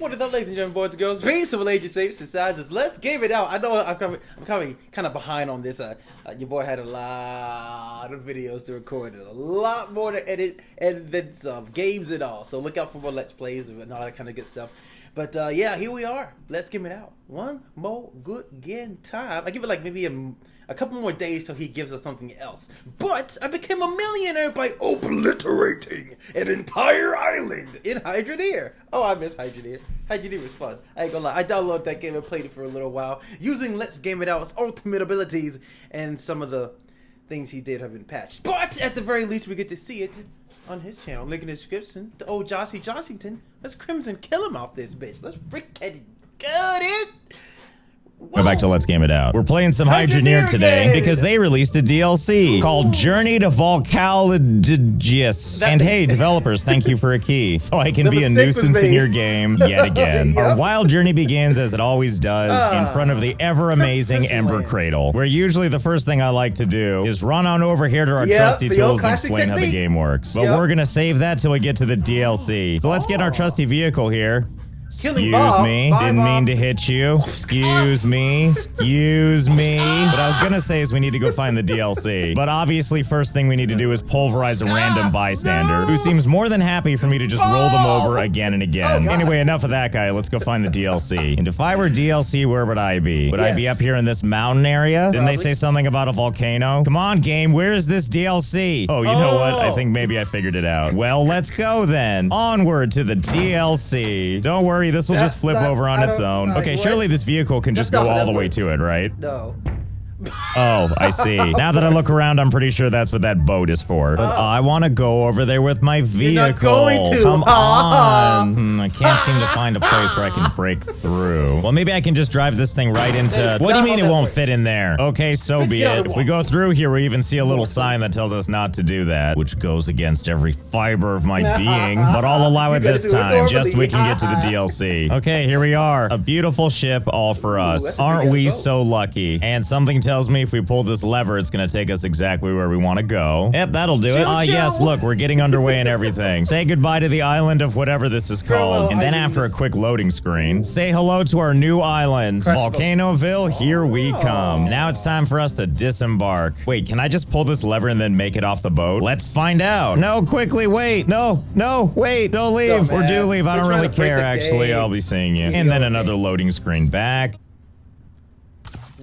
What is up, ladies and gentlemen, boys and girls? Peace of Lgio shapes and sizes. Let's game it out. I know I'm coming kind of behind on this. Your boy had a lot of videos to record and a lot more to edit and then some games and all. So look out for more Let's Plays and all that kind of good stuff. But yeah, here we are. Let's game it out. One more good game time. I give it like maybe a couple more days till he gives us something else. But I became a millionaire by obliterating an entire island in Hydroneer. Oh, I miss Hydroneer. Hydroneer was fun. I ain't gonna lie. I downloaded that game and played it for a little while, using Let's Game It Out's ultimate abilities, and some of the things he did have been patched. But at the very least, we get to see it on his channel. Link in the description. The old Jossie Jossington. Let's Crimson kill him off this bitch. Let's freaking get it. Go back to Let's Game It Out. We're playing some Hydroneer today because they released a DLC called Journey to Volcalogis. And hey, developers, thank you for a key, so I can be a nuisance in your game yet again. Our wild journey begins, as it always does, in front of the ever-amazing Ember Cradle, where usually the first thing I like to do is run on over here to our trusty tools and explain how the game works. But we're gonna save that till we get to the DLC. So let's get our trusty vehicle here. Excuse me, didn't mean to hit you. Excuse me, excuse me. What I was gonna say is we need to go find the DLC. But obviously, first thing we need to do is pulverize a random bystander who seems more than happy for me to just roll them over again and again. Anyway, enough of that guy. Let's go find the DLC. And if I were DLC, where would I be? Would I be up here in this mountain area? Didn't they say something about a volcano? Come on, game, where is this DLC? Oh, you know what? I think maybe I figured it out. Well, let's go then. Onward to the DLC. Don't worry. This will just flip over on its own. Okay, surely this vehicle can just go all the way to it, right? No. Oh, I see. Now that I look around, I'm pretty sure that's what that boat is for. But I want to go over there with my vehicle. You're not going to. Come on. I can't seem to find a place where I can break through. Well, maybe I can just drive this thing right into... What do you mean it won't fit in there? Okay, so be it. If we go through here, we even see a little sign that tells us not to do that, which goes against every fiber of my being. But I'll allow it this time, just so we can get to the DLC. Okay, here we are. A beautiful ship all for us. Aren't we so lucky? And something tells me if we pull this lever, it's gonna take us exactly where we want to go. Yep, that'll do it. Yes, look, we're getting underway and everything. Say goodbye to the island of whatever this is called. And then after a quick loading screen, say hello to our new island. Volcanoville, here we come. Now it's time for us to disembark. Wait, can I just pull this lever and then make it off the boat? Let's find out. No, quickly, wait. No, wait, don't leave. Or do leave, I don't really care, actually. I'll be seeing you. And then another loading screen back.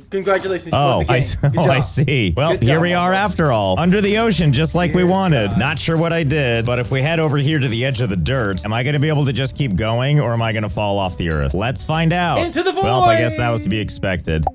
Congratulations. Oh, I see. Well, here we are after all. Under the ocean, just like we wanted. Not sure what I did, but if we head over here to the edge of the dirt, am I going to be able to just keep going, or am I going to fall off the earth? Let's find out. Into the void! Well, I guess that was to be expected.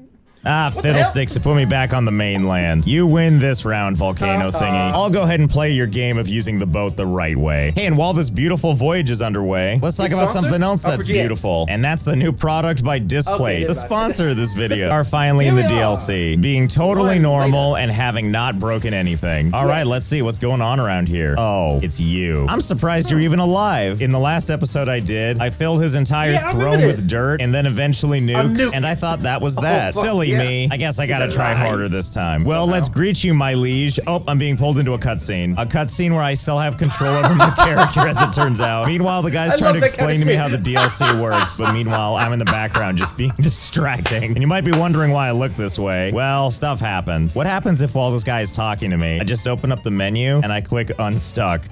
Ah, fiddlesticks, it put me back on the mainland. You win this round, volcano thingy. I'll go ahead and play your game of using the boat the right way. Hey, and while this beautiful voyage is underway, let's talk about something else that's beautiful. And that's the new product by Display, the sponsor of this video. Are finally in the DLC, being totally normal and having not broken anything. All right, let's see what's going on around here. Oh, it's you. I'm surprised you're even alive. In the last episode I did, I filled his entire throne with dirt and then eventually nukes, and I thought that was that. Silly me. I guess I gotta try harder this time. Well, let's greet you, my liege. Oh, I'm being pulled into a cutscene. A cutscene where I still have control over my character, as it turns out. Meanwhile, the guy's trying to explain to me how the DLC works, but meanwhile, I'm in the background just being distracting. And you might be wondering why I look this way. Well, stuff happened. What happens if while this guy is talking to me, I just open up the menu and I click unstuck?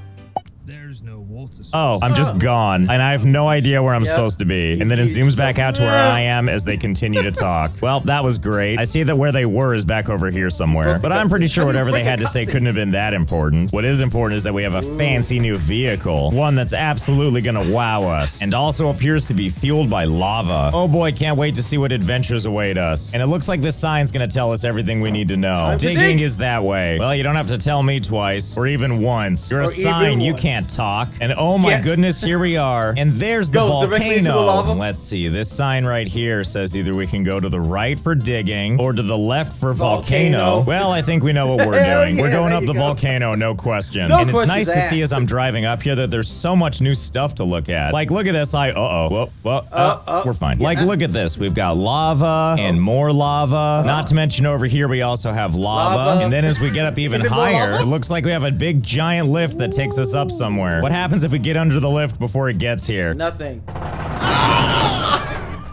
There's no water source. Oh, I'm just gone, and I have no idea where I'm supposed to be. And then it zooms back out to where I am as they continue to talk. Well, that was great. I see that where they were is back over here somewhere. But I'm pretty sure whatever they had to say couldn't have been that important. What is important is that we have a fancy new vehicle. One that's absolutely gonna wow us. And also appears to be fueled by lava. Oh boy, can't wait to see what adventures await us. And it looks like this sign's gonna tell us everything we need to know. Digging is that way. Well, you don't have to tell me twice, or even once. You're a sign, you can't talk. And oh my goodness, here we are. And there's the volcano. Let's see, this sign right here says either we can go to the right for digging or to the left for volcano. Well, I think we know what we're doing. We're going up the volcano, no question. And it's nice to see as I'm driving up here that there's so much new stuff to look at. Like, look at this. We're fine. Like, look at this. We've got lava and more lava. Not to mention over here, we also have lava. And then as we get up even higher, it looks like we have a big giant lift that takes us up somewhere. What happens if we get under the lift before it gets here? Nothing.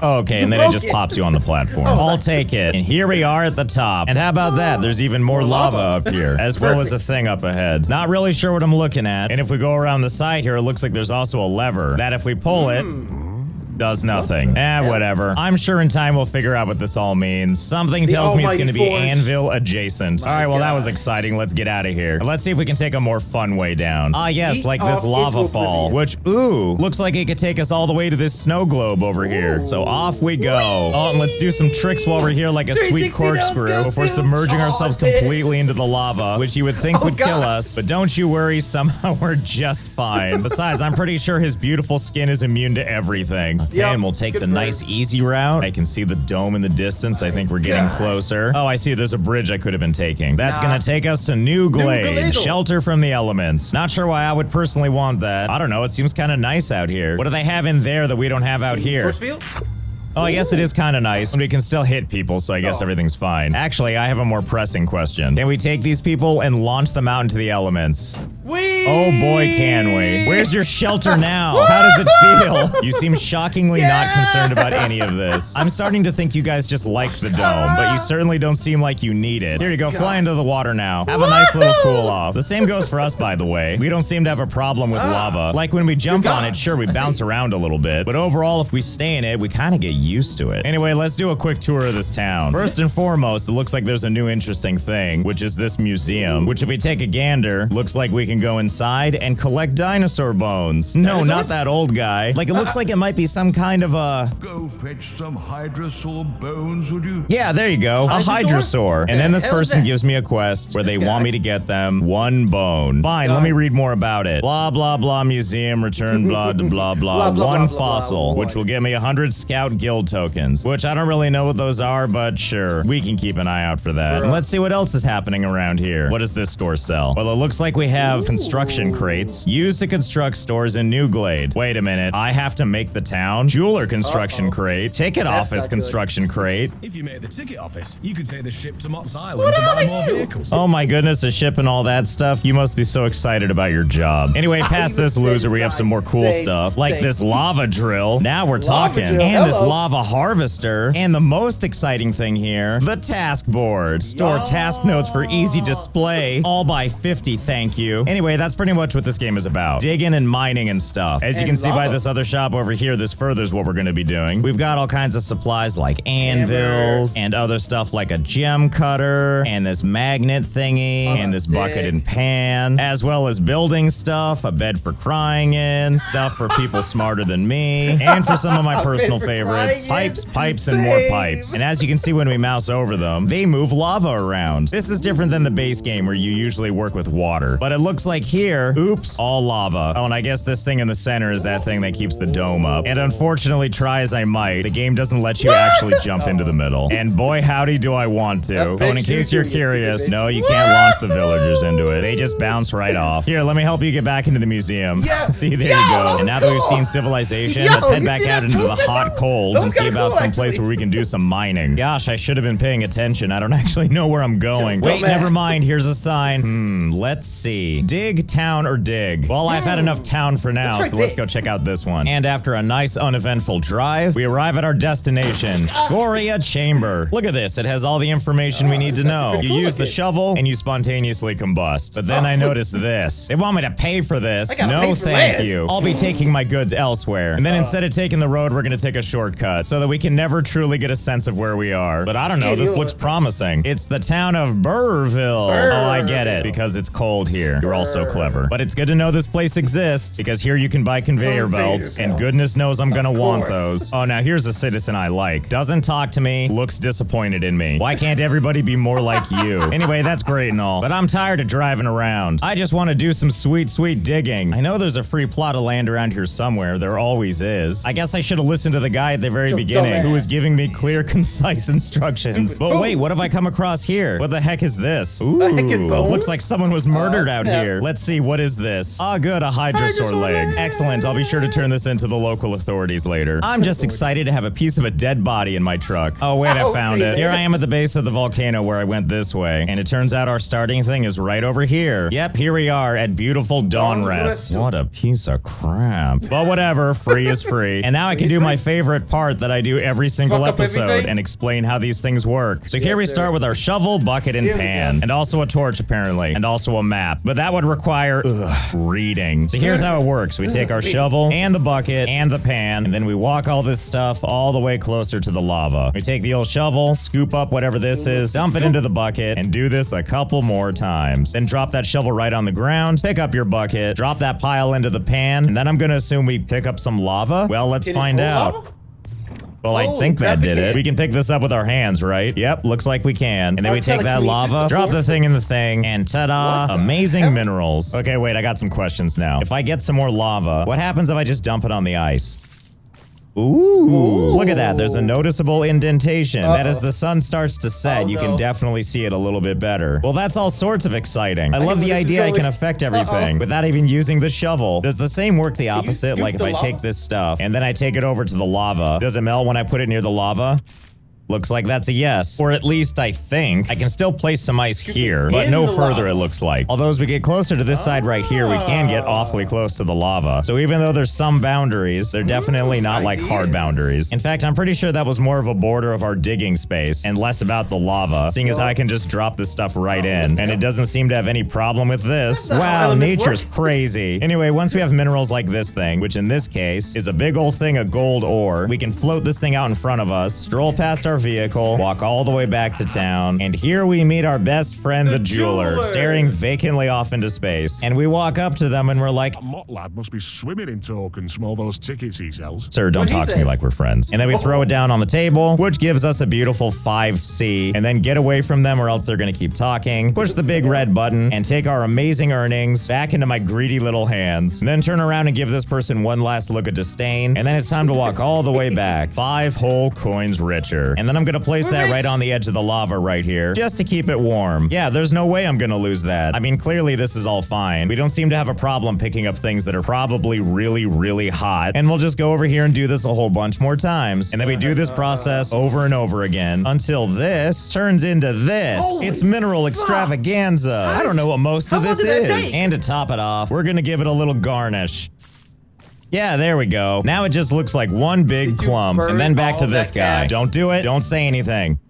Okay, and then it just pops you on the platform. I'll take it. And here we are at the top. And how about that? There's even more lava up here, as well as a thing up ahead. Not really sure what I'm looking at. And if we go around the side here, it looks like there's also a lever that if we pull it, does nothing. Whatever. I'm sure in time we'll figure out what this all means. Something tells me it's going to be anvil adjacent. All right, well, that was exciting. Let's get out of here. Let's see if we can take a more fun way down. Ah, yes, like this lava fall, which, ooh, looks like it could take us all the way to this snow globe over here. So off we go. Oh, and let's do some tricks while we're here, like a sweet corkscrew before submerging ourselves completely into the lava, which you would think would kill us. But don't you worry, somehow we're just fine. Besides, I'm pretty sure his beautiful skin is immune to everything. Okay, and we'll take the nice easy route. I can see the dome in the distance. I think we're getting closer. Oh, I see. There's a bridge I could have been taking. That's gonna take us to New Glade, shelter from the elements. Not sure why I would personally want that. I don't know. It seems kind of nice out here. What do they have in there that we don't have out here? Oh, I guess it is kind of nice. And we can still hit people, so I guess everything's fine. Actually, I have a more pressing question. Can we take these people and launch them out into the elements? Oh boy, can we. Where's your shelter now? How does it feel? You seem shockingly not concerned about any of this. I'm starting to think you guys just like the dome, but you certainly don't seem like you need it. Here you go, fly into the water now. Have a nice little cool off. The same goes for us, by the way. We don't seem to have a problem with lava. Like when we jump on it, sure, we bounce around a little bit, but overall, if we stay in it, we kind of get used to it. Anyway, let's do a quick tour of this town. First and foremost, it looks like there's a new interesting thing, which is this museum, which if we take a gander, looks like we can go inside and collect dinosaur bones. No, not that old guy. Like, it looks like it might be some kind of a... Go fetch some Hydrosaur bones, would you? Yeah, there you go. A Hydrosaur. And then this person gives me a quest where they want me to get them one bone. Fine, let me read more about it. Blah, blah, blah, museum, return, blah, blah, blah, one fossil, which will give me 100 Scout Guild tokens, which I don't really know what those are, but sure, we can keep an eye out for that. And let's see what else is happening around here. What does this store sell? Well, it looks like we have construction crates used to construct stores in New Glade. Wait a minute, I have to make the town? Jeweler construction crate. Ticket office construction crate. If you made the ticket office, you could take the ship to Mott's Island to buy more vehicles. Oh my goodness, a ship and all that stuff. You must be so excited about your job. Anyway, past this loser, we have some more cool stuff, like this lava drill. Now we're talking. And this lava harvester. And the most exciting thing here, the task board. Store task notes for easy display. All by 50, thank you. Anyway, that's pretty much what this game is about. Digging and mining and stuff. As you can see by this other shop over here, this furthers what we're going to be doing. We've got all kinds of supplies like anvils and other stuff like a gem cutter and this magnet thingy and this bucket and pan, as well as building stuff, a bed for crying in, stuff for people smarter than me, and for some of my personal favorites, pipes, and more pipes. And as you can see when we mouse over them, they move lava around. This is different than the base game where you usually work with water. But it looks like here, oops, all lava. Oh, and I guess this thing in the center is that thing that keeps the dome up. And unfortunately, try as I might, the game doesn't let you actually jump into the middle. And boy, howdy do I want to. Oh, and in case you're curious, no, you can't launch the villagers into it. They just bounce right off. Here, let me help you get back into the museum. See, there you go. And now that we've seen civilization, let's head back out into the hot cold and see about some place where we can do some mining. Gosh, I should have been paying attention. I don't actually know where I'm going. Wait, never mind. Here's a sign. Let's see. Dig, town, or dig? Well, I've had enough town for now, so let's go check out this one. And after a nice uneventful drive, we arrive at our destination, Scoria Chamber. Look at this. It has all the information we need to know. You use the shovel and you spontaneously combust. But then I noticed this. They want me to pay for this. No, thank you. I'll be taking my goods elsewhere. And then instead of taking the road, we're gonna take a shortcut so that we can never truly get a sense of where we are. But I don't know, this looks promising. It's the town of Burrville. Oh, I get it, because it's cold here. You're all so clever. But it's good to know this place exists, because here you can buy conveyor belts, and goodness knows I'm gonna want those. Oh, now here's a citizen I like. Doesn't talk to me, looks disappointed in me. Why can't everybody be more like you? Anyway, that's great and all, but I'm tired of driving around. I just want to do some sweet, sweet digging. I know there's a free plot of land around here somewhere. There always is. I guess I should have listened to the guy at the very beginning who was giving me clear, concise instructions. But wait, what have I come across here? What the heck is this? Ooh, looks like someone was murdered out here. Let's see, what is this? Ah, good, a Hydrosaur leg. Excellent, I'll be sure to turn this into the local authorities later. I'm just excited to have a piece of a dead body in my truck. Oh, wait, I found it. Here I am at the base of the volcano where I went this way, and it turns out our starting thing is right over here. Yep, here we are at beautiful Dawn Rest. What a piece of crap. But whatever, free is free. And now I can do my favorite part that I do every single episode and explain how these things work. So here we start with our shovel, bucket, and pan. And also a torch, apparently. And also a map. But that would require reading. So here's how it works. We take our shovel and the bucket and the pan, and then we walk all this stuff all the way closer to the lava. We take the old shovel, scoop up whatever this is, dump it into the bucket, and do this a couple more times. Then drop that shovel right on the ground, pick up your bucket, drop that pile into the pan, and then I'm gonna assume we pick up some lava. Well, let's find out. Well, I think that did it. We can pick this up with our hands, right? Yep, looks like we can. And then we take that lava, drop the thing in the thing, and ta-da, amazing minerals. Okay, wait, I got some questions now. If I get some more lava, what happens if I just dump it on the ice? Ooh, look at that. There's a noticeable indentation. That as the sun starts to set, you can definitely see it a little bit better. Well, that's all sorts of exciting. I love the idea I can affect everything without even using the shovel. Does the same work the opposite? Like if I take this stuff and then I take it over to the lava, does it melt when I put it near the lava? Looks like that's a yes. Or at least I think. I can still place some ice here, but no further it looks like. Although as we get closer to this side right here, we can get awfully close to the lava. So even though there's some boundaries, they're definitely not like hard boundaries. In fact, I'm pretty sure that was more of a border of our digging space and less about the lava, seeing as I can just drop this stuff right in. And it doesn't seem to have any problem with this. Wow, nature's crazy. Anyway, once we have minerals like this thing, which in this case is a big old thing of gold ore, we can float this thing out in front of us, stroll past our vehicle, walk all the way back to town, and here we meet our best friend, the jeweler, staring vacantly off into space. And we walk up to them and we're like, Mott lad must be swimming in tokens from all those tickets he sells. Sir, don't talk to me like we're friends. And then we throw it down on the table, which gives us a beautiful 5C, and then get away from them or else they're gonna keep talking, push the big red button, and take our amazing earnings back into my greedy little hands, and then turn around and give this person one last look of disdain, and then it's time to walk all the way back, 5 whole coins richer. And then I'm gonna place that right on the edge of the lava right here, just to keep it warm. Yeah, there's no way I'm gonna lose that. I mean, clearly this is all fine. We don't seem to have a problem picking up things that are probably really, really hot, and we'll just go over here and do this a whole bunch more times. And then we do this process over and over again until this turns into this. It's mineral extravaganza. I don't know what most of this is. And to top it off, we're gonna give it a little garnish. Yeah, there we go. Now it just looks like one big clump. And then back to this guy. Don't do it. Don't say anything.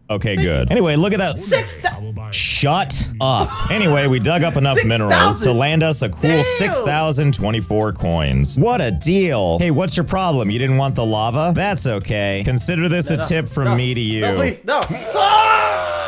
Okay, good. Anyway, look at that. Shut up. Anyway, we dug up enough minerals to land us a cool 6,024 coins. What a deal. Hey, what's your problem? You didn't want the lava? That's okay. Consider this a tip from me to you. No, please, no.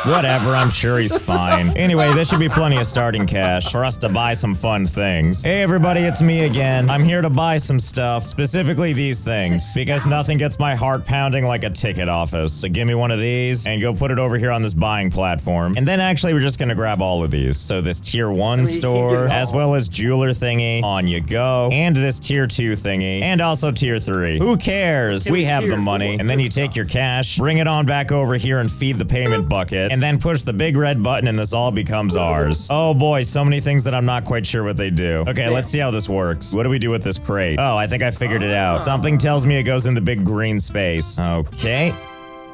Whatever, I'm sure he's fine. Anyway, there should be plenty of starting cash for us to buy some fun things. Hey everybody, it's me again. I'm here to buy some stuff, specifically these things, because nothing gets my heart pounding like a ticket office. So give me one of these and go put it over here on this buying platform. And then actually we're just gonna grab all of these. So this tier 1 store, as well as jeweler thingy, on you go, and this tier 2 thingy, and also tier 3. Who cares? We have the money. And then you take your cash, bring it on back over here and feed the payment bucket, and then push the big red button and this all becomes ours. Oh boy, so many things that I'm not quite sure what they do. Okay, let's see how this works. What do we do with this crate? Oh, I think I figured it out. Something tells me it goes in the big green space. Okay.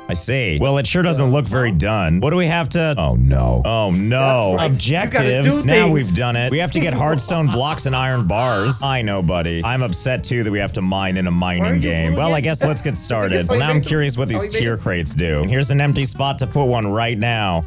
I see. Well, it sure doesn't look very done. What do we have to... Oh, no. Oh, no. Right. Objectives. Now we've done it. We have to get hardstone blocks and iron bars. I know, buddy. I'm upset, too, that we have to mine in a mining game. Well, I guess let's get started. Well, now I'm curious what these tier crates do. And here's an empty spot to put one right now.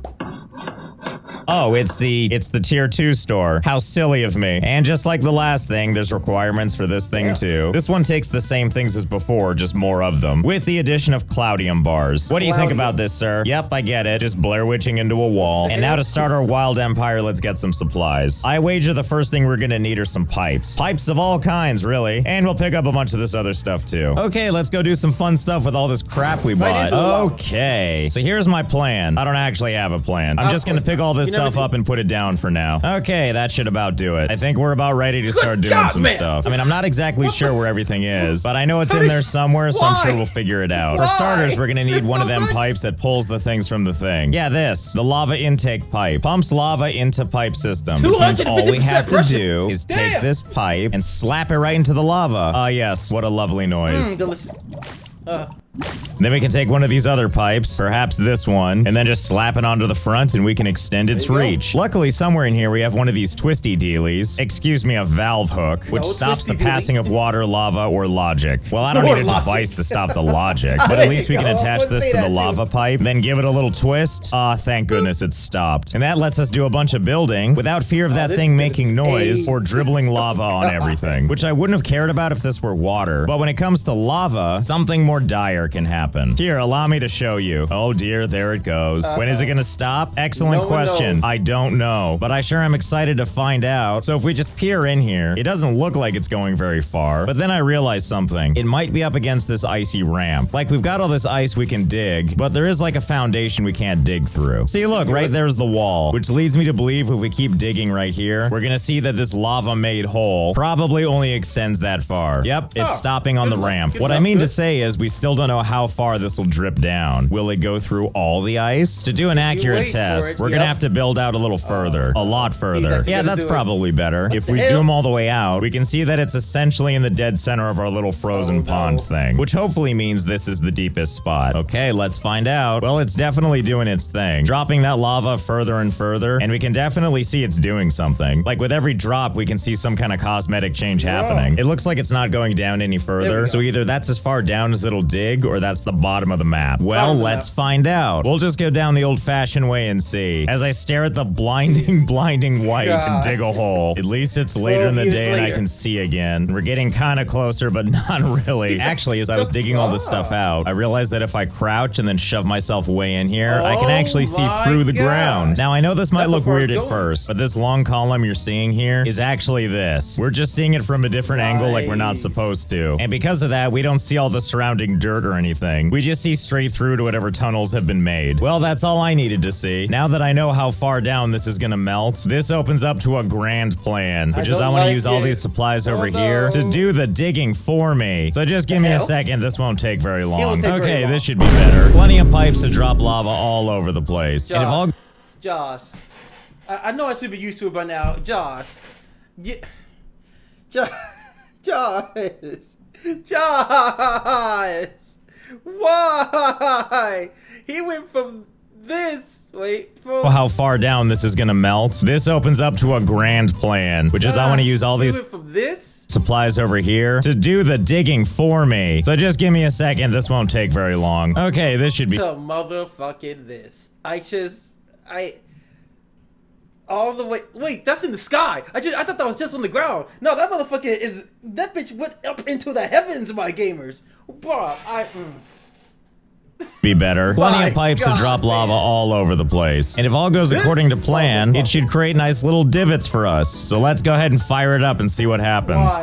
Oh, it's the tier 2 store. How silly of me. And just like the last thing, there's requirements for this thing too. This one takes the same things as before, just more of them, with the addition of Cloudium bars. What do you think about this, sir? Yep, I get it. Just Blair Witching into a wall. And now to start our wild empire, let's get some supplies. I wager the first thing we're gonna need are some pipes. Pipes of all kinds, really. And we'll pick up a bunch of this other stuff too. Okay, let's go do some fun stuff with all this crap we bought. Okay, so here's my plan. I don't actually have a plan. I'm just gonna pick all this stuff up and put it down for now. Okay, that should about do it. I think we're about ready to start doing some stuff. I mean, I'm not exactly sure where everything is, but I know it's in there somewhere, so I'm sure we'll figure it out. For starters, we're gonna need one of them pipes that pulls the things from the thing. Yeah, the lava intake pipe. Pumps lava into pipe system, which means all we have to do is take this pipe and slap it right into the lava. Ah, yes, what a lovely noise. Delicious. Then we can take one of these other pipes, perhaps this one, and then just slap it onto the front and we can extend its reach. Luckily, somewhere in here we have one of these twisty dealies, excuse me, a valve hook, which stops the passing of water, lava, or logic. Well, I don't need a device to stop the logic, but at least we can attach this to the lava pipe, then give it a little twist. Ah, thank goodness it stopped. And that lets us do a bunch of building without fear of that thing making noise or dribbling lava on everything, which I wouldn't have cared about if this were water. But when it comes to lava, something more dire can happen. Here, allow me to show you. Oh dear, there it goes. When is it gonna stop? Excellent question. I don't know, but I sure am excited to find out. So if we just peer in here, it doesn't look like it's going very far, but then I realized something. It might be up against this icy ramp. Like, we've got all this ice we can dig, but there is like a foundation we can't dig through. See, look, right there's the wall, which leads me to believe if we keep digging right here, we're gonna see that this lava-made hole probably only extends that far. Yep, it's stopping on the ramp. What I mean to say is we still don't know how far this will drip down. Will it go through all the ice? To do an accurate test, we're gonna have to build out a little further. A lot further. Yeah, that's probably better. If we zoom all the way out, we can see that it's essentially in the dead center of our little frozen pond thing, which hopefully means this is the deepest spot. Okay, let's find out. Well, it's definitely doing its thing, dropping that lava further and further, and we can definitely see it's doing something. Like, with every drop, we can see some kind of cosmetic change happening. It looks like it's not going down any further, so either that's as far down as it'll dig, or that's the bottom of the map. Well, let's find out. We'll just go down the old-fashioned way and see. As I stare at the blinding, blinding white and dig a hole. At least it's later in the day and I can see again. We're getting kind of closer, but not really. Actually, as I was digging all this stuff out, I realized that if I crouch and then shove myself way in here, I can actually see through the ground. Now, I know this might look weird at first, but this long column you're seeing here is actually this. We're just seeing it from a different angle like we're not supposed to. And because of that, we don't see all the surrounding dirt or anything. We just see straight through to whatever tunnels have been made. Well, that's all I needed to see. Now that I know how far down this is gonna melt, this opens up to a grand plan, which is I want to use all these supplies over here to do the digging for me. So just give me a second. This won't take very long. Okay, this should be better. Plenty of pipes to drop lava all over the place. And if all Josh, I know I should be used to it by now. Josh, Josh, why? He went from this. How far down this is gonna melt. This opens up to a grand plan, which is I want to use all these from this supplies over here to do the digging for me. So just give me a second. This won't take very long. Okay, this should be motherfucking this. All the way. Wait, that's in the sky. I thought that was just on the ground. No, that motherfucker is. That bitch went up into the heavens, my gamers. Bro, be better. Plenty of pipes to drop lava all over the place. And if all goes according to plan, it should create nice little divots for us. So let's go ahead and fire it up and see what happens.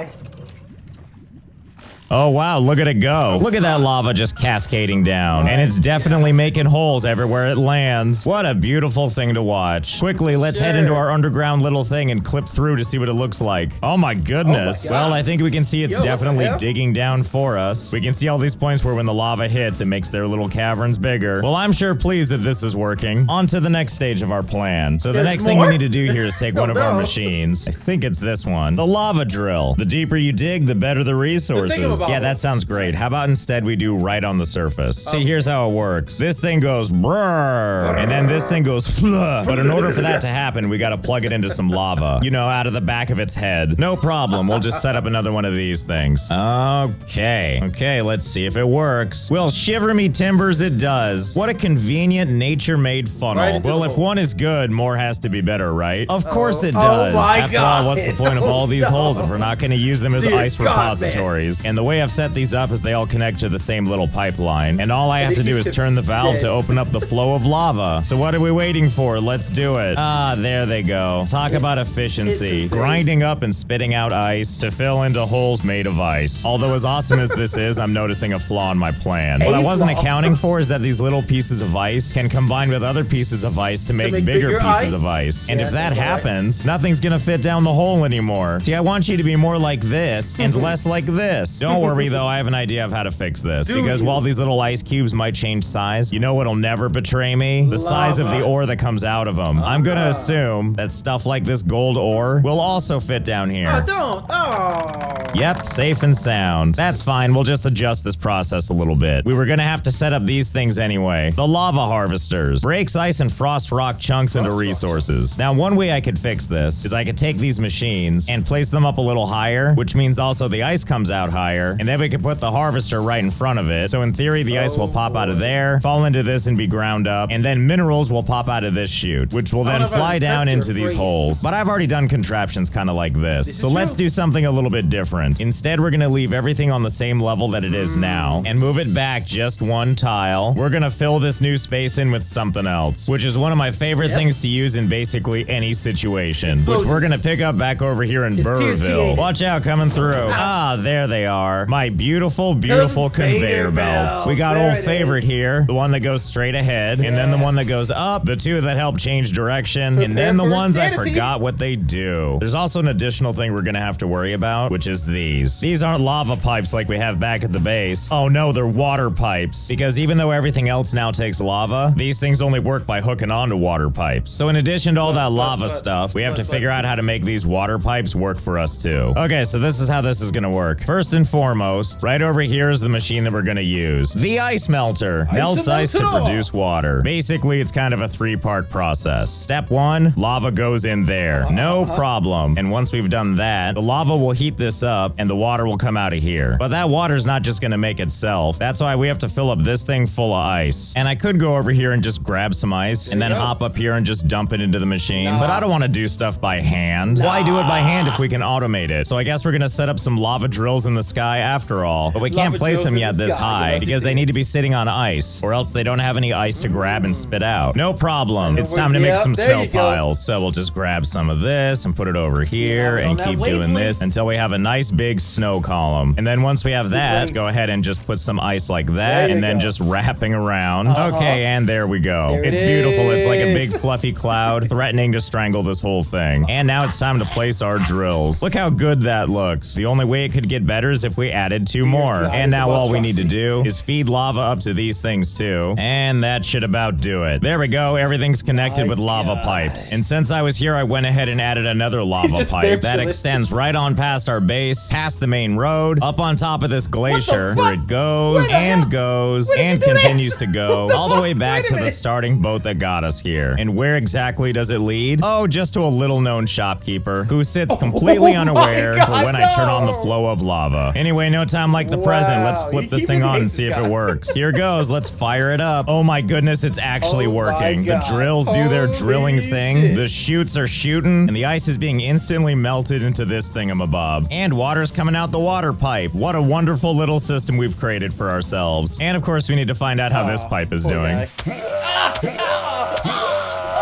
Oh wow, look at it go. Look at that lava just cascading down. And it's definitely making holes everywhere it lands. What a beautiful thing to watch. Quickly, let's head into our underground little thing and clip through to see what it looks like. Oh my goodness. Well, I think we can see it's definitely digging down for us. We can see all these points where when the lava hits, it makes their little caverns bigger. Well, I'm sure pleased that this is working. On to the next stage of our plan. So the next thing we need to do here is take one of our machines. I think it's this one. The lava drill. The deeper you dig, the better the resources. Yeah, that sounds great. How about instead we do right on the surface? See, here's how it works. This thing goes brrr, and then this thing goes fluh. But in order for that to happen, we gotta plug it into some lava. You know, out of the back of its head. No problem. We'll just set up another one of these things. Okay, let's see if it works. Well, shiver me timbers, it does. What a convenient nature-made funnel. Well, if one is good, more has to be better, right? Of course it does. After all, what's the point of all these holes if we're not gonna use them as ice repositories? And the the way I've set these up is they all connect to the same little pipeline. And all I have to do is turn the valve to open up the flow of lava. So what are we waiting for? Let's do it. Ah, there they go. Talk about efficiency. Grinding up and spitting out ice to fill into holes made of ice. Although as awesome as this is, I'm noticing a flaw in my plan. What I wasn't accounting for is that these little pieces of ice can combine with other pieces of ice to make bigger pieces of ice. And if that happens, nothing's gonna fit down the hole anymore. See, I want you to be more like this and less like this. Don't worry though, I have an idea of how to fix this. Because while these little ice cubes might change size, you know what'll never betray me? The size of the ore that comes out of them. I'm gonna assume that stuff like this gold ore will also fit down here. Oh, don't. Oh. Yep, safe and sound. That's fine, we'll just adjust this process a little bit. We were gonna have to set up these things anyway. The lava harvesters. Breaks ice and frost rock chunks into resources. Now, one way I could fix this is I could take these machines and place them up a little higher, which means also the ice comes out higher, and then we could put the harvester right in front of it. So in theory, the ice will pop out of there, fall into this and be ground up, and then minerals will pop out of this chute, which will then fly down into these holes. But I've already done contraptions kind of like this. So let's do something a little bit different. Instead, we're gonna leave everything on the same level that it is now, and move it back just one tile. We're gonna fill this new space in with something else, which is one of my favorite things to use in basically any situation, which we're gonna pick up back over here in Burrville. Watch out, coming through. Ah, there they are. My beautiful, beautiful conveyor belts. We got old favorite here, the one that goes straight ahead, and then the one that goes up, the two that help change direction, and then the ones I forgot what they do. There's also an additional thing we're gonna have to worry about, which is these. These aren't lava pipes like we have back at the base. Oh no, they're water pipes. Because even though everything else now takes lava, these things only work by hooking onto water pipes. So in addition to all that lava stuff, we have to figure out how to make these water pipes work for us too. Okay, so this is how this is gonna work. First and foremost, right over here is the machine that we're gonna use. The ice melter. Melts ice to produce water. Basically, it's kind of a three-part process. Step one, lava goes in there. No problem. And once we've done that, the lava will heat this up and the water will come out of here. But that water's not just gonna make itself. That's why we have to fill up this thing full of ice. And I could go over here and just grab some ice and then hop up here and just dump it into the machine. But I don't want to do stuff by hand. Why do it by hand if we can automate it? So I guess we're gonna set up some lava drills in the sky after all. But we can't place them yet this high because they need to be sitting on ice, or else they don't have any ice to grab and spit out. No problem. It's time to make some snow piles. So we'll just grab some of this and put it over here and keep doing this until we have a nice big snow column. And then once we have that, let's go ahead and just put some ice like that and then just wrapping around. Okay, and there we go. It's beautiful. It's like a big fluffy cloud threatening to strangle this whole thing. And now it's time to place our drills. Look how good that looks. The only way it could get better is if we added two more. And now all we need to do is feed lava up to these things too. And that should about do it. There we go. Everything's connected with lava pipes. And since I was here, I went ahead and added another lava pipe that extends right on past our base, past the main road, up on top of this glacier, where it goes and goes and continues to go all the way back to the starting boat that got us here. And where exactly does it lead? Oh, just to a little known shopkeeper who sits completely unaware for when I turn on the flow of lava. Anyway, no time like the present. Let's flip this thing on and see if it works. Here goes. Let's fire it up. Oh my goodness, it's actually working. The drills do their drilling thing. The chutes are shooting, and the ice is being instantly melted into this thingamabob. And water's coming out the water pipe. What a wonderful little system we've created for ourselves. And of course, we need to find out how this pipe is doing.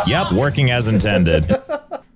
Yep, working as intended.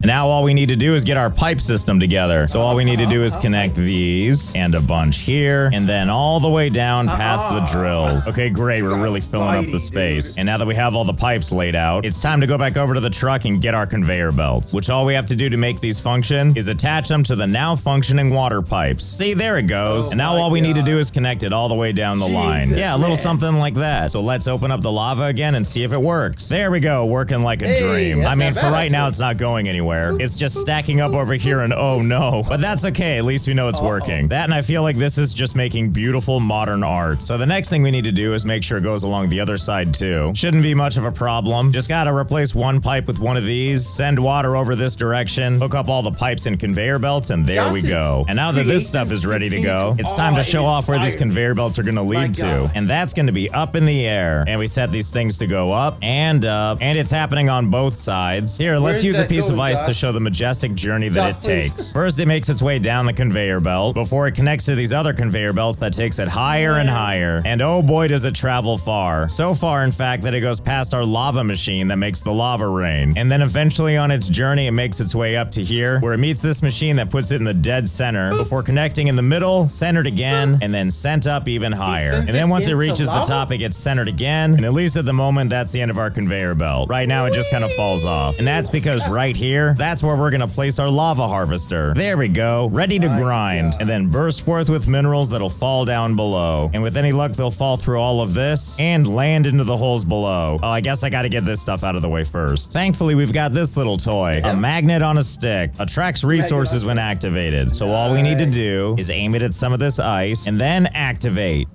Now all we need to do is get our pipe system together. So all we need to do is connect these and a bunch here and then all the way down past the drills. Okay, great. We're really filling up the space. And now that we have all the pipes laid out, it's time to go back over to the truck and get our conveyor belts, which all we have to do to make these function is attach them to the now functioning water pipes. See, there it goes. And now all we need to do is connect it all the way down the line. Yeah, a little something like that. So let's open up the lava again and see if it works. There we go, working like a dream. I mean, for right now, it's not going anywhere. It's just stacking up over here and oh no. But that's okay, at least we know it's working. That and I feel like this is just making beautiful modern art. So the next thing we need to do is make sure it goes along the other side too. Shouldn't be much of a problem. Just gotta replace one pipe with one of these, send water over this direction, hook up all the pipes and conveyor belts, and there we go. And now that this stuff is ready to go, it's time to show off where these conveyor belts are gonna lead to. And that's gonna be up in the air. And we set these things to go up, and it's happening on both sides. Here, let's use a piece of ice to show the majestic journey that Josh, it please. takes. First, it makes its way down the conveyor belt before it connects to these other conveyor belts that takes it higher and higher. And oh boy, does it travel far. So far, in fact, that it goes past our lava machine that makes the lava rain. And then eventually on its journey, it makes its way up to here, where it meets this machine that puts it in the dead center before connecting in the middle, centered again, and then sent up even higher. And then once it reaches the top, it gets centered again. And at least at the moment, that's the end of our conveyor belt. Right now, it just kind of falls off. And that's because right here, that's where we're gonna place our lava harvester. There we go, ready to grind. And then burst forth with minerals that'll fall down below. And with any luck, they'll fall through all of this and land into the holes below. Oh, I guess I gotta get this stuff out of the way first. Thankfully, we've got this little toy. A magnet on a stick. Attracts resources when activated. So all we need to do is aim it at some of this ice and then activate.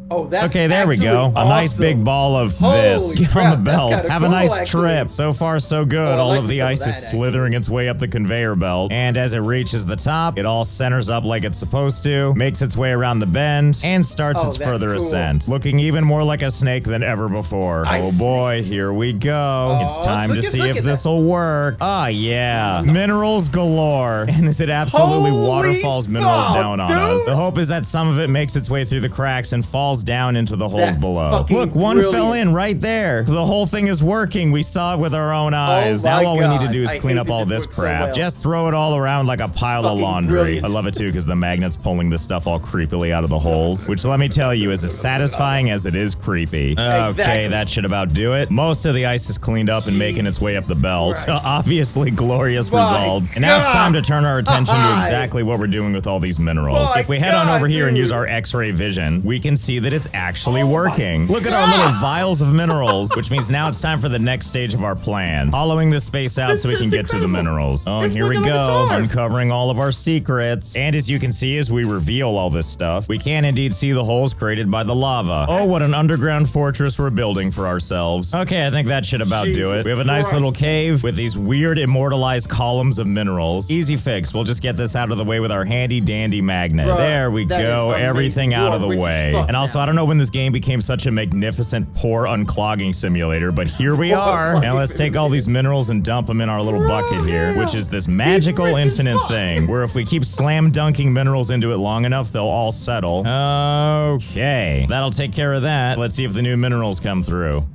Oh, that's okay, there we go. awesome. A nice big ball of Holy this. Get on crap, the belt. that's kinda Have a cool, nice actually. trip. So far, so good. Oh, I all like of the some of ice that, is slithering its way up the conveyor belt. And as it reaches the top, it all centers up like it's supposed to, makes its way around the bend, and starts Oh, its that's further cool. ascent. Looking even more like a snake than ever before. I Oh see. boy, here we go. It's time to see if look at this'll work. Ah, yeah. Minerals galore. And as it absolutely Holy waterfalls minerals fuck, down on dude. us. The hope is that some of it makes its way through the cracks and falls down into the holes That's below. fucking Look, one brilliant. fell in right there. The whole thing is working. We saw it with our own eyes. my Now all we need to God. do is I clean hate up that all this this works so crap. well. Just throw it all around like a pile of Fucking laundry. brilliant. I love it too because the magnet's pulling this stuff all creepily out of the holes, which let me tell you is as satisfying as it is creepy. Okay, Exactly. that should about do it. Most of the ice is cleaned up and making its way up the belt. Christ. Obviously glorious My results. And now it's God. time to turn our attention to exactly what we're doing with all these minerals. My If we head on God, over here and dude. use our X-ray vision, we can see that it's actually working. Look at our little vials of minerals, which means now it's time for the next stage of our plan. Hollowing this space out so we This can is get to the incredible. minerals. Oh, It's here we working like a go, charm. uncovering all of our secrets. And as you can see, as we reveal all this stuff, we can indeed see the holes created by the lava. Oh, what an underground fortress we're building for ourselves. Okay, I think that should about do Jesus it. We have a nice Christ. little cave with these weird immortalized columns of minerals. Easy fix. We'll just get this out of the way with our handy dandy magnet. Bruh, There we that go. is amazing. Everything You out are of the rich as way. fuck And also, now. I don't know when this game became such a magnificent, poor unclogging simulator, but here we are. Now let's take all these minerals and dump them in our little bucket here, which is this magical rich as infinite fuck. thing, where if we keep slam dunking minerals into it long enough, they'll all settle. Okay, that'll take care of that. Let's see if the new minerals come through.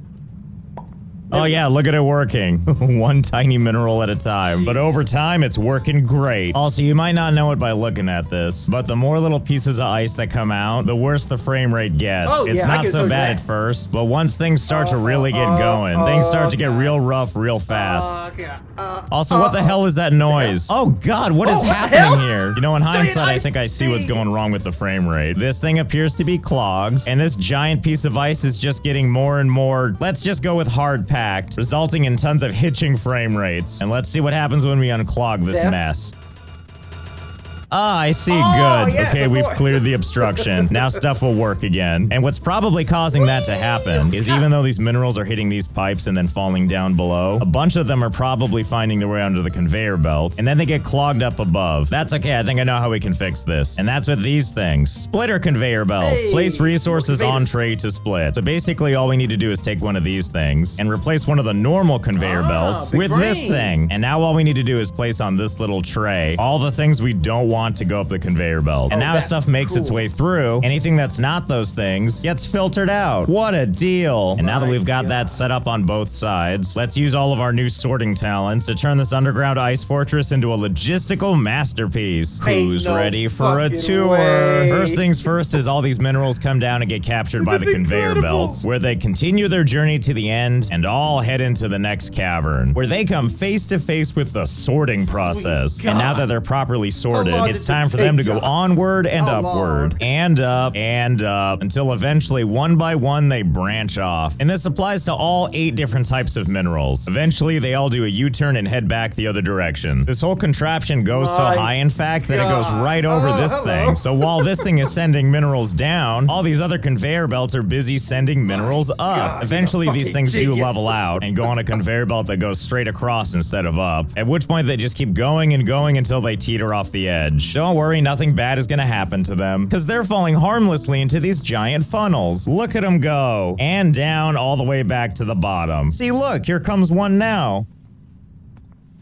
Oh yeah, look at it working. One tiny mineral at a time. But over time, it's working great. Also, you might not know it by looking at this, but the more little pieces of ice that come out, the worse the frame rate gets. Oh, It's yeah, I not can so tell you bad that. at first, but once things start to really get going, things start to get real rough real fast. Also, what the hell is that noise? Oh god, what is what the happening hell? here? You know, in hindsight, I ice think I see what's thing. going wrong with the frame rate. This thing appears to be clogged, and this giant piece of ice is just getting more and more, let's just go with hard packed, resulting in tons of hitching frame rates. And let's see what happens when we unclog this Yeah. mess. Ah, I see. Oh, Good. yes, Okay, of we've course. cleared the obstruction. Now stuff will work again. And what's probably causing that to happen is even though these minerals are hitting these pipes and then falling down below, a bunch of them are probably finding their way under the conveyor belt, and then they get clogged up above. That's okay. I think I know how we can fix this. And that's with these things. Splitter conveyor belts. Hey, Place resources on conveyors. tray to split. So basically all we need to do is take one of these things and replace one of the normal conveyor belts big with this brain. thing. And now all we need to do is place on this little tray all the things we don't want to go up the conveyor belt. And Oh, now as that's stuff makes its cool. way through, anything that's not those things gets filtered out. What a deal. And now that My we've got that God. set up on both sides, let's use all of our new sorting talents to turn this underground ice fortress into a logistical masterpiece. Ain't Who's no ready for a fucking tour? way. First things first is all these minerals come down and get captured by the is conveyor incredible. belts, where they continue their journey to the end and all head into the next cavern, where they come face to face with the sorting process. And now that they're properly sorted, long it's does time it for them to take, go Josh? onward and How upward, long? and up, until eventually, one by one, they branch off. And this applies to all 8 different types of minerals. Eventually, they all do a U-turn and head back the other direction. This whole contraption goes so My high, in fact, that it goes God. right over Oh, this hello. thing. So while this thing is sending minerals down, all these other conveyor belts are busy sending minerals up. God, Eventually, you're a these things fucking do genius. level out and go on a conveyor belt that goes straight across instead of up, at which point they just keep going and going until they teeter off the edge. Don't worry, nothing bad is gonna happen to them, because they're falling harmlessly into these giant funnels. Look at them go. And down all the way back to the bottom. See, look, here comes one now.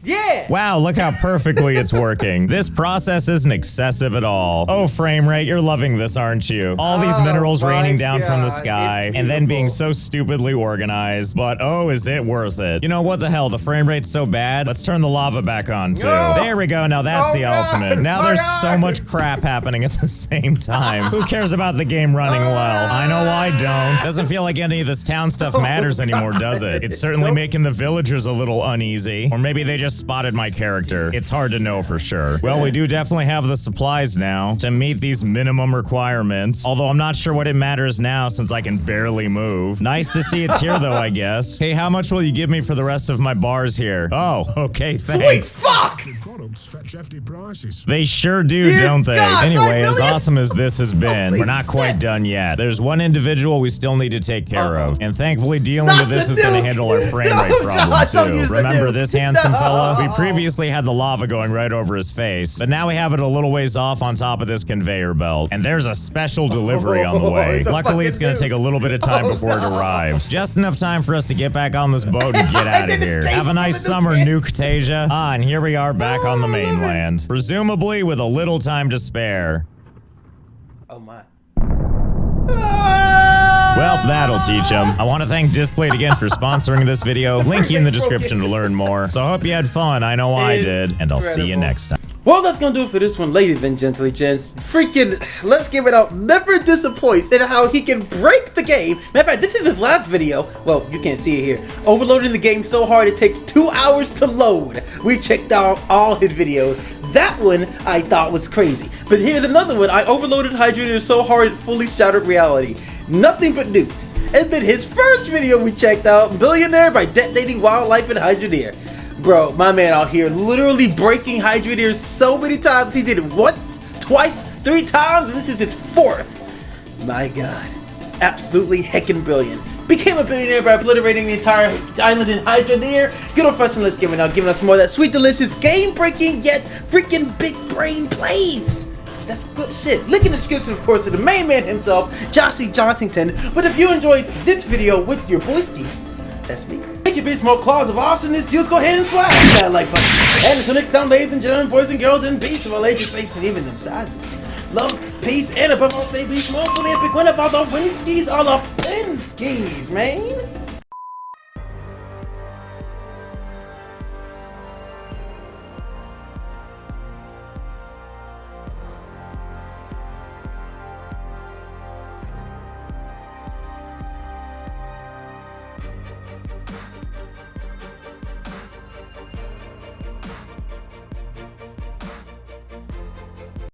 Yeah. Wow, look how perfectly it's working. This process isn't excessive at all. Oh, frame rate, you're loving this, aren't you? All these minerals raining down from the sky and then being so stupidly organized. But oh, is it worth it? You know what the hell? The frame rate's so bad. Let's turn the lava back on too. There we go. Now that's the ultimate. Now there's so much crap happening at the same time. Who cares about the game running well? I know I don't. Doesn't feel like any of this town stuff matters anymore, does it? It's certainly making the villagers a little uneasy. Or maybe they just spotted my character. It's hard to know for sure. Well, we do definitely have the supplies now to meet these minimum requirements. Although I'm not sure what it matters now since I can barely move. Nice to see it's here though, I guess. Hey, how much will you give me for the rest of my bars here? Oh, okay, thanks. Sweet fuck! Products fetch hefty prices. They sure do, Dear don't they? God, Anyway, 9 as million? awesome as this has been, Holy we're not quite shit. done yet. There's one individual we still need to take care of. And thankfully, dealing Not with this the is going to Duke! handle our frame No, rate problem Josh, don't too. use the Remember Duke. this handsome No. fella? We previously had the lava going right over his face, but now we have it a little ways off on top of this conveyor belt. And there's a special delivery on the way. the Luckily, it's going to fucking take a little bit of time Oh, before it no. arrives. Just enough time for us to get back on this boat and get out of didn't here. think Have a nice of it summer, again. Nuke Tasia. Ah, and here we are back on the Oh, I love it. mainland. Presumably with a little time to spare. Oh my. Well, that'll teach them. I want to thank Displayed again for sponsoring this video. Link in the description to learn more. So I hope you had fun. I know I did. And I'll see you Incredible. next time. Well, that's gonna do it for this one, ladies and gentlemen, gents. Freaking, let's give it out. Never disappoints in how he can break the game. Matter of fact, this is his last video. Well, you can't see it here. Overloading the game so hard it takes 2 hours to load. We checked out all his videos. That one I thought was crazy. But here's another one. I overloaded Hydroneer so hard it fully shattered reality. Nothing but nukes. And then his first video we checked out, Billionaire by Detonating Wildlife in Hydroneer. Bro, my man out here literally breaking Hydroneer so many times. He did it once, twice, 3 times, and this is his 4th. My god. Absolutely heckin' brilliant. Became a billionaire by obliterating the entire island in Hydroneer. Good old fashioned Let's Give It Out, giving us more of that sweet, delicious, game-breaking, yet freaking big brain plays. That's good shit. Link in the description, of course, to the main man himself, Joshy Johnsington. But if you enjoyed this video with your boyskis, that's me. Thank you, big small claws of awesomeness. Just go ahead and smash that like button. And until next time, ladies and gentlemen, boys and girls, and beasts of all ages, shapes, and even them sizes. Love, peace, and above all, stay be small, fully epic. When about the wind skis are the pen skis, man.